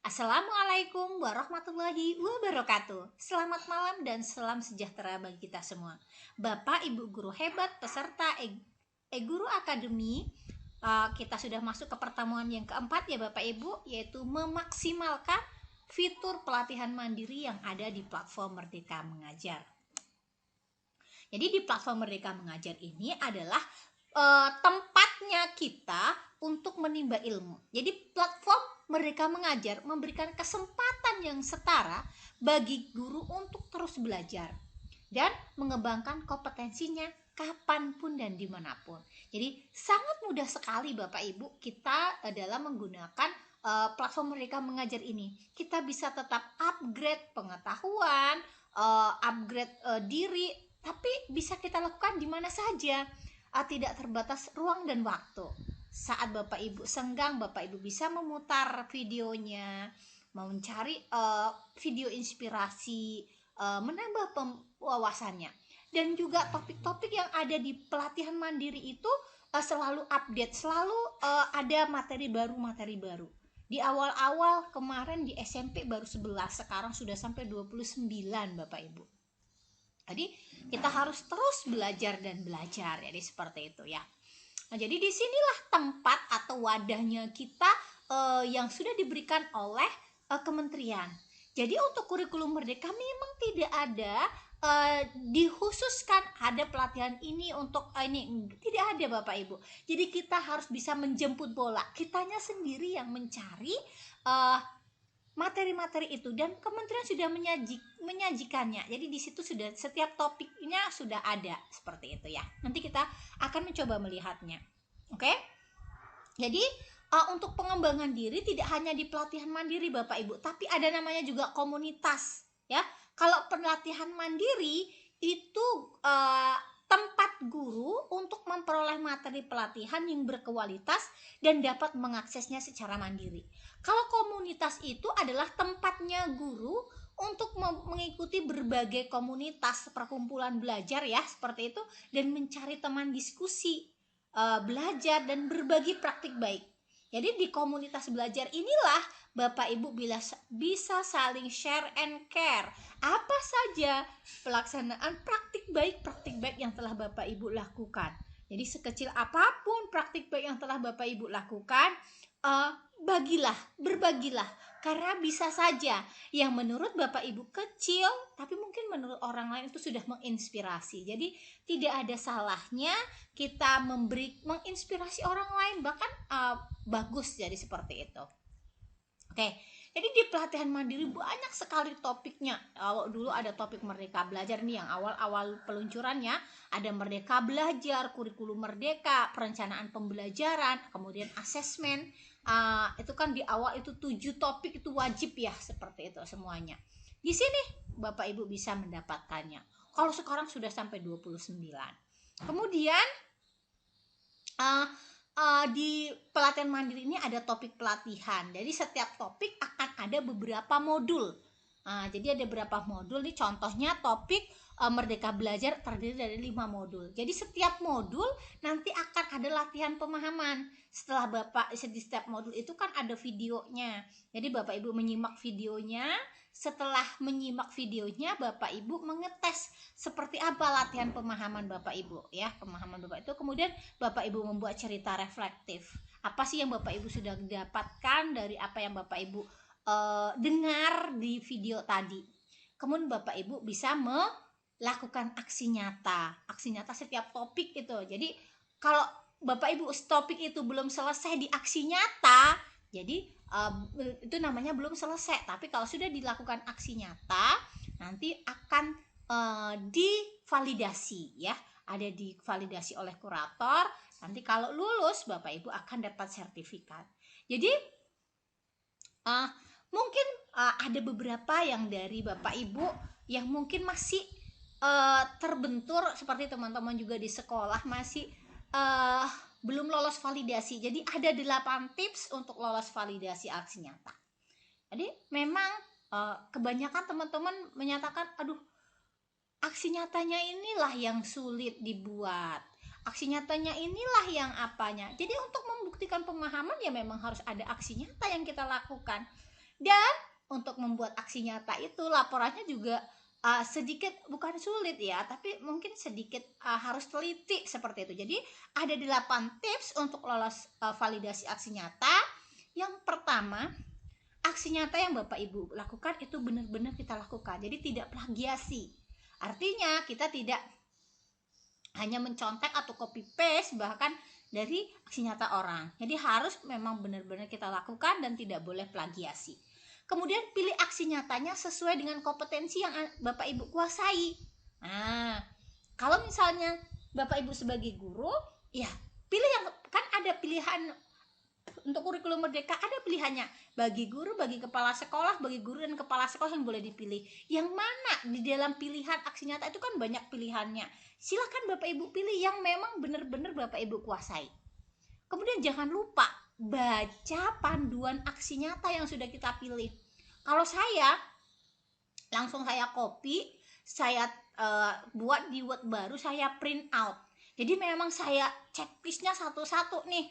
Assalamualaikum warahmatullahi wabarakatuh. Selamat malam dan salam sejahtera bagi kita semua. Bapak, Ibu guru hebat, peserta E-Guru Academy, kita sudah masuk ke pertemuan yang keempat ya Bapak Ibu, yaitu memaksimalkan fitur pelatihan mandiri yang ada di platform Merdeka Mengajar. Jadi di platform Merdeka Mengajar ini adalah tempatnya kita untuk menimba ilmu. Jadi platform Merdeka Mengajar memberikan kesempatan yang setara bagi guru untuk terus belajar dan mengembangkan kompetensinya kapanpun dan dimanapun. Jadi sangat mudah sekali Bapak Ibu kita dalam menggunakan platform Merdeka Mengajar ini. Kita bisa tetap upgrade pengetahuan, upgrade diri, tapi bisa kita lakukan di mana saja, tidak terbatas ruang dan waktu. Saat Bapak Ibu senggang, Bapak Ibu bisa memutar videonya, mencari video inspirasi, menambah wawasannya. Dan juga topik-topik yang ada di pelatihan mandiri itu selalu update, selalu ada materi baru. Di awal-awal kemarin di SMP baru 11, sekarang sudah sampai 29 Bapak Ibu. Jadi kita harus terus belajar dan belajar, jadi seperti itu ya. Nah, jadi disinilah tempat atau wadahnya kita yang sudah diberikan oleh kementerian. Jadi untuk kurikulum Merdeka memang tidak ada dikhususkan ada pelatihan ini untuk ini, tidak ada Bapak Ibu. Jadi kita harus bisa menjemput bola, kitanya sendiri yang mencari materi-materi itu, dan kementerian sudah menyajikannya. Jadi di situ sudah setiap topiknya sudah ada seperti itu ya. Nanti kita akan mencoba melihatnya. Oke? Jadi untuk pengembangan diri tidak hanya di pelatihan mandiri Bapak Ibu, tapi ada namanya juga komunitas ya. Kalau pelatihan mandiri itu tempat guru untuk memperoleh materi pelatihan yang berkualitas dan dapat mengaksesnya secara mandiri. Kalau komunitas itu adalah tempatnya guru untuk mengikuti berbagai komunitas perkumpulan belajar ya, seperti itu, dan mencari teman diskusi, belajar dan berbagi praktik baik. Jadi di komunitas belajar inilah Bapak Ibu bisa saling share and care. Apa saja pelaksanaan praktik baik yang telah Bapak Ibu lakukan. Jadi sekecil apapun praktik baik yang telah Bapak Ibu lakukan, berbagilah. Karena bisa saja yang menurut Bapak Ibu kecil, tapi mungkin menurut orang lain itu sudah menginspirasi. Jadi tidak ada salahnya kita menginspirasi orang lain, bahkan bagus jadi seperti itu. Oke, jadi di pelatihan mandiri banyak sekali topiknya. Kalau dulu ada topik Merdeka Belajar nih yang awal-awal peluncurannya, ada Merdeka Belajar, kurikulum Merdeka, perencanaan pembelajaran, kemudian asesmen. Itu kan di awal itu 7 topik itu wajib ya, seperti itu semuanya. Di sini Bapak Ibu bisa mendapatkannya. Kalau sekarang sudah sampai 29. Kemudian di pelatihan mandiri ini ada topik pelatihan. Jadi setiap topik akan ada beberapa modul. Jadi ada beberapa modul nih, contohnya topik Merdeka Belajar terdiri dari 5 modul. Jadi setiap modul nanti akan ada latihan pemahaman. Setelah Bapak di setiap modul itu kan ada videonya. Jadi Bapak Ibu menyimak videonya. Setelah menyimak videonya, Bapak Ibu mengetes seperti apa latihan pemahaman Bapak Ibu ya. Pemahaman Bapak itu kemudian Bapak Ibu membuat cerita reflektif. Apa sih yang Bapak Ibu sudah dapatkan dari apa yang Bapak Ibu dengar di video tadi. Kemudian Bapak Ibu bisa melakukan aksi nyata setiap topik itu. Jadi kalau Bapak Ibu topik itu belum selesai di aksi nyata, jadi itu namanya belum selesai. Tapi kalau sudah dilakukan aksi nyata, nanti akan divalidasi ya, ada divalidasi oleh kurator. Nanti kalau lulus Bapak Ibu akan dapat sertifikat. Jadi mungkin ada beberapa yang dari Bapak Ibu yang mungkin masih terbentur, seperti teman-teman juga di sekolah masih belum lolos validasi. Jadi ada 8 tips untuk lolos validasi aksi nyata. Jadi memang kebanyakan teman-teman menyatakan, aduh, aksi nyatanya inilah yang sulit dibuat, aksi nyatanya inilah yang apanya. Jadi untuk membuktikan pemahaman ya memang harus ada aksi nyata yang kita lakukan. Dan untuk membuat aksi nyata itu laporannya juga sedikit bukan sulit ya, tapi mungkin sedikit harus teliti seperti itu. Jadi ada 8 tips untuk lolos validasi aksi nyata. Yang pertama, aksi nyata yang Bapak Ibu lakukan itu benar-benar kita lakukan. Jadi tidak plagiasi. Artinya kita tidak hanya mencontek atau copy paste bahkan dari aksi nyata orang. Jadi harus memang benar-benar kita lakukan dan tidak boleh plagiasi. Kemudian pilih aksi nyatanya sesuai dengan kompetensi yang Bapak Ibu kuasai. Nah, kalau misalnya Bapak Ibu sebagai guru, ya pilih yang kan ada pilihan untuk kurikulum merdeka, ada pilihannya bagi guru, bagi kepala sekolah, bagi guru dan kepala sekolah yang boleh dipilih. Yang mana di dalam pilihan aksi nyata itu kan banyak pilihannya. Silakan Bapak Ibu pilih yang memang benar-benar Bapak Ibu kuasai. Kemudian jangan lupa baca panduan aksi nyata yang sudah kita pilih. Kalau saya langsung saya copy, saya buat di Word baru, saya print out. Jadi memang saya checklistnya satu-satu nih.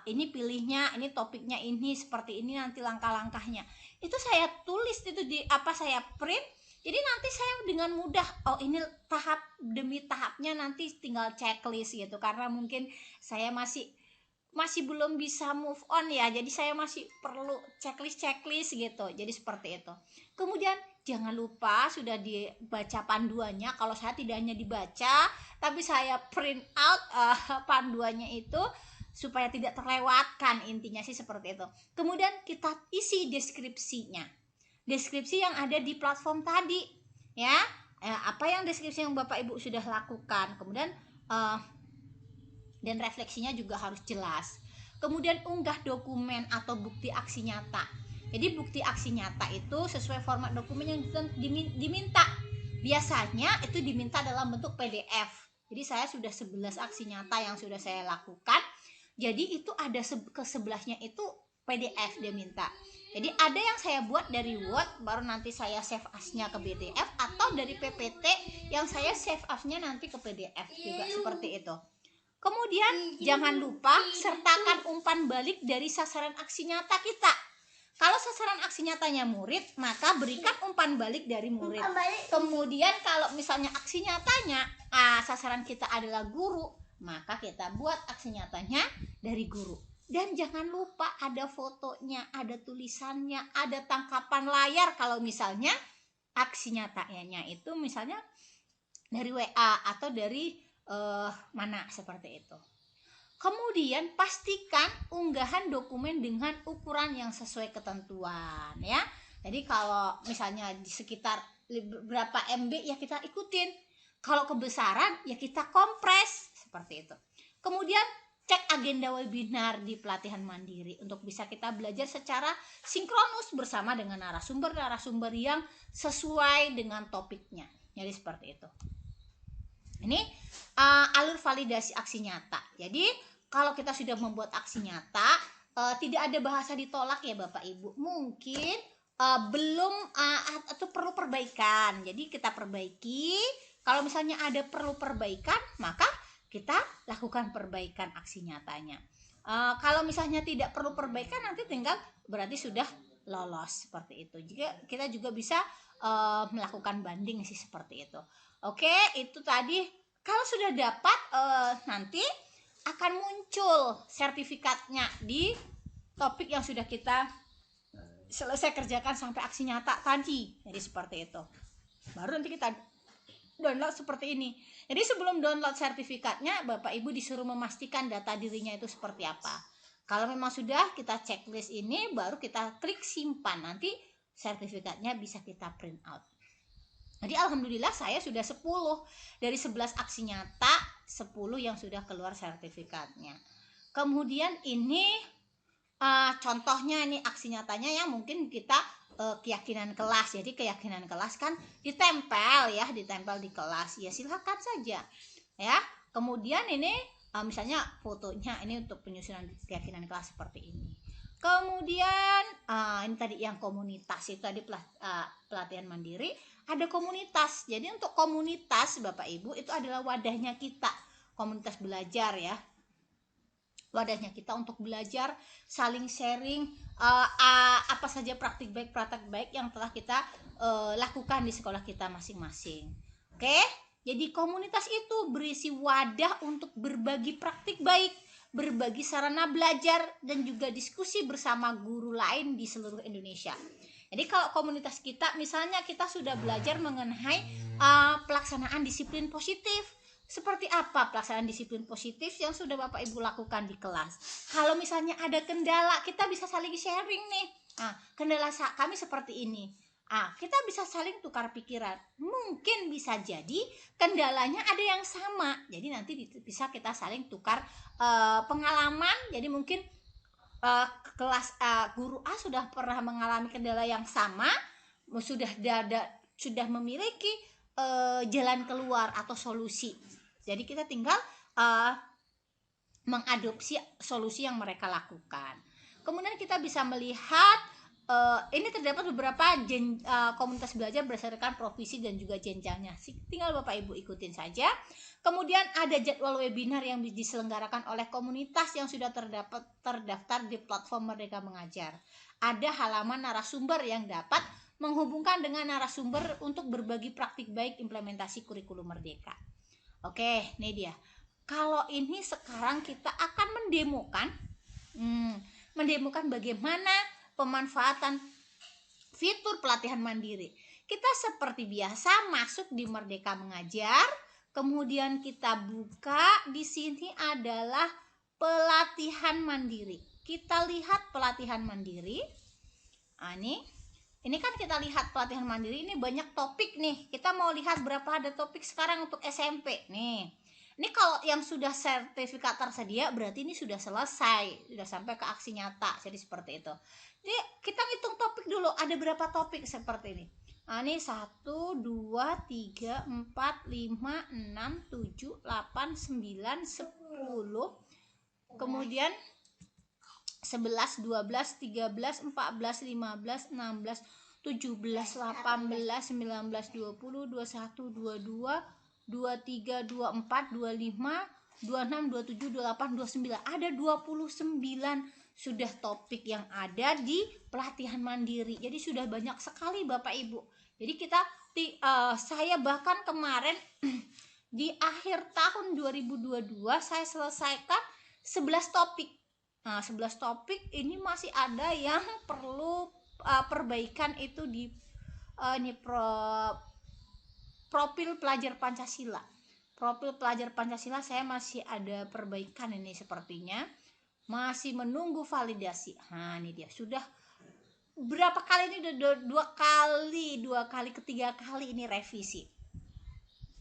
Ini pilihnya, ini topiknya ini, seperti ini nanti langkah-langkahnya. Itu saya tulis itu di saya print. Jadi nanti saya dengan mudah, ini tahap demi tahapnya nanti tinggal checklist gitu. Karena mungkin saya masih belum bisa move on ya, jadi saya masih perlu checklist gitu. Jadi seperti itu. Kemudian jangan lupa sudah dibaca panduannya. Kalau saya tidak hanya dibaca, tapi saya print out panduannya itu supaya tidak terlewatkan, intinya sih seperti itu. Kemudian kita isi deskripsinya, deskripsi yang ada di platform tadi ya, apa yang deskripsi yang Bapak Ibu sudah lakukan. Kemudian dan refleksinya juga harus jelas. Kemudian unggah dokumen atau bukti aksi nyata. Jadi bukti aksi nyata itu sesuai format dokumen yang diminta. Biasanya itu diminta dalam bentuk PDF. Jadi saya sudah 11 aksi nyata yang sudah saya lakukan. Jadi itu ada ke sebelahnya itu PDF dia minta. Jadi ada yang saya buat dari Word, baru nanti saya save as-nya ke PDF, atau dari PPT yang saya save as-nya nanti ke PDF juga seperti itu. Kemudian jangan lupa sertakan umpan balik dari sasaran aksi nyata kita. Kalau sasaran aksi nyatanya murid, maka berikan umpan balik dari murid. Kemudian kalau misalnya aksi nyatanya sasaran kita adalah guru, maka kita buat aksi nyatanya dari guru. Dan jangan lupa ada fotonya, ada tulisannya, ada tangkapan layar kalau misalnya aksi nyatanya itu misalnya dari WA atau dari mana seperti itu. Kemudian pastikan unggahan dokumen dengan ukuran yang sesuai ketentuan ya. Jadi kalau misalnya di sekitar berapa MB ya kita ikutin. Kalau kebesaran ya kita kompres seperti itu. Kemudian cek agenda webinar di pelatihan mandiri untuk bisa kita belajar secara sinkronus bersama dengan narasumber yang sesuai dengan topiknya. Jadi seperti itu. Ini alur validasi aksi nyata. Jadi kalau kita sudah membuat aksi nyata, tidak ada bahasa ditolak ya Bapak Ibu. Mungkin belum atau perlu perbaikan. Jadi kita perbaiki. Kalau misalnya ada perlu perbaikan, maka kita lakukan perbaikan aksi nyatanya. Kalau misalnya tidak perlu perbaikan, nanti tinggal berarti sudah lolos seperti itu. Kita juga bisa melakukan banding sih seperti itu. Oke, itu tadi. Kalau sudah dapat nanti akan muncul sertifikatnya di topik yang sudah kita selesai kerjakan sampai aksi nyata tadi. Jadi seperti itu. Baru nanti kita download seperti ini. Jadi sebelum download sertifikatnya, Bapak Ibu disuruh memastikan data dirinya itu seperti apa. Kalau memang sudah, kita checklist ini, baru kita klik simpan. Nanti sertifikatnya bisa kita print out. Jadi alhamdulillah saya sudah 10 dari 11 aksi nyata, 10 yang sudah keluar sertifikatnya. Kemudian ini contohnya ini aksi nyatanya yang mungkin kita keyakinan kelas. Jadi keyakinan kelas kan ditempel di kelas. Ya silakan saja ya. Kemudian ini misalnya fotonya ini untuk penyusunan keyakinan kelas seperti ini. Kemudian ini tadi yang komunitas itu tadi pelatihan mandiri ada komunitas. Jadi untuk komunitas Bapak Ibu itu adalah wadahnya kita, komunitas belajar ya. wadahnya kita untuk belajar, saling sharing apa saja praktik baik yang telah kita lakukan di sekolah kita masing-masing. Oke, jadi komunitas itu berisi wadah untuk berbagi praktik baik, berbagi sarana belajar, dan juga diskusi bersama guru lain di seluruh Indonesia. Jadi kalau komunitas kita, misalnya kita sudah belajar mengenai pelaksanaan disiplin positif. Seperti apa pelaksanaan disiplin positif yang sudah Bapak Ibu lakukan di kelas? Kalau misalnya ada kendala, kita bisa saling sharing nih. Kendala kami seperti ini. Kita bisa saling tukar pikiran. Mungkin bisa jadi kendalanya ada yang sama. Jadi nanti bisa kita saling tukar pengalaman. Jadi mungkin kelas guru A sudah pernah mengalami kendala yang sama, sudah memiliki jalan keluar atau solusi. Jadi kita tinggal mengadopsi solusi yang mereka lakukan. Kemudian kita bisa melihat ini terdapat beberapa komunitas belajar berdasarkan profesi dan juga jenjangnya. Tinggal Bapak Ibu ikutin saja. Kemudian ada jadwal webinar yang diselenggarakan oleh komunitas yang sudah terdaftar di platform Merdeka Mengajar. Ada halaman narasumber yang dapat menghubungkan dengan narasumber untuk berbagi praktik baik implementasi kurikulum Merdeka. Oke, ini dia. Kalau ini sekarang kita akan mendemokan bagaimana pemanfaatan fitur pelatihan mandiri. Kita seperti biasa masuk di Merdeka Mengajar, kemudian kita buka. Di sini adalah pelatihan mandiri. Kita lihat pelatihan mandiri. Ini kan kita lihat pelatihan mandiri, ini banyak topik nih. Kita mau lihat berapa ada topik sekarang untuk SMP nih. Ini kalau yang sudah sertifikat tersedia berarti ini sudah selesai, sudah sampai ke aksi nyata. Jadi seperti itu. Jadi kita hitung topik dulu, ada berapa topik seperti ini. Ini 1, 2, 3, 4, 5, 6, 7, 8, 9, 10. Kemudian 11, 12, 13, 14, 15, 16, 17, 18, 19, 20, 21, 22, 23, 24, 25, 26, 27, 28, 29. Ada 29 sudah topik yang ada di pelatihan mandiri. Jadi sudah banyak sekali Bapak Ibu. Jadi saya bahkan kemarin di akhir tahun 2022 saya selesaikan 11 topik. 11 topik ini masih ada yang perlu perbaikan itu di profil pelajar Pancasila. Profil pelajar Pancasila saya masih ada perbaikan ini sepertinya. Masih menunggu validasi. Ini dia. Sudah berapa kali ini? Udah dua kali, ketiga kali ini revisi.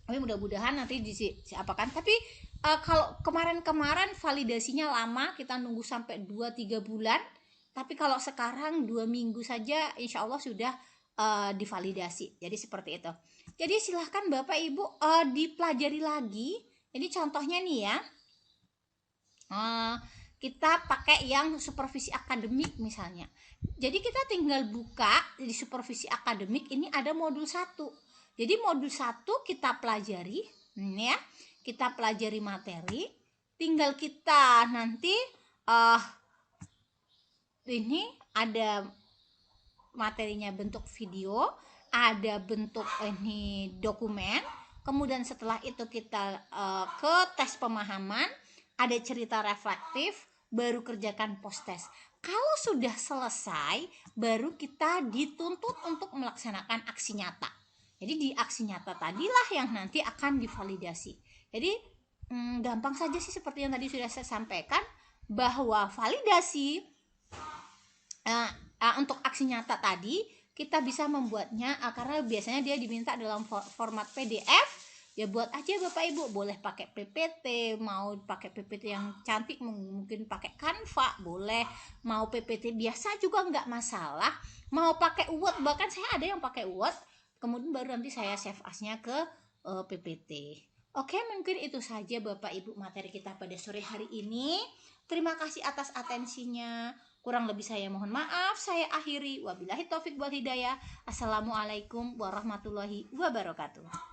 Tapi mudah-mudahan nanti diapakan. Tapi kalau kemarin validasinya lama, kita nunggu sampai 2-3 bulan. Tapi kalau sekarang 2 minggu saja insya Allah sudah divalidasi. Jadi seperti itu. Jadi silahkan Bapak Ibu dipelajari lagi. Ini contohnya nih ya. Kita pakai yang supervisi akademik misalnya. Jadi kita tinggal buka di supervisi akademik, ini ada modul 1. Jadi modul 1 kita pelajari, ya. Kita pelajari materi, tinggal kita nanti ini ada materinya bentuk video, ada bentuk ini dokumen. Kemudian setelah itu kita ke tes pemahaman, ada cerita reflektif, baru kerjakan post test. Kalau sudah selesai, baru kita dituntut untuk melaksanakan aksi nyata. Jadi di aksi nyata tadilah yang nanti akan divalidasi. Jadi gampang saja sih seperti yang tadi sudah saya sampaikan, bahwa validasi untuk aksi nyata tadi kita bisa membuatnya karena biasanya dia diminta dalam format PDF. Ya buat aja Bapak Ibu, boleh pakai PPT, mau pakai PPT yang cantik mungkin pakai Canva boleh, mau PPT biasa juga nggak masalah, mau pakai Word, bahkan saya ada yang pakai Word, kemudian baru nanti saya save as-nya ke PPT. Oke, mungkin itu saja Bapak Ibu materi kita pada sore hari ini. Terima kasih atas atensinya. Kurang lebih saya mohon maaf. Saya akhiri. Wabillahi taufik wal hidayah. Assalamualaikum warahmatullahi wabarakatuh.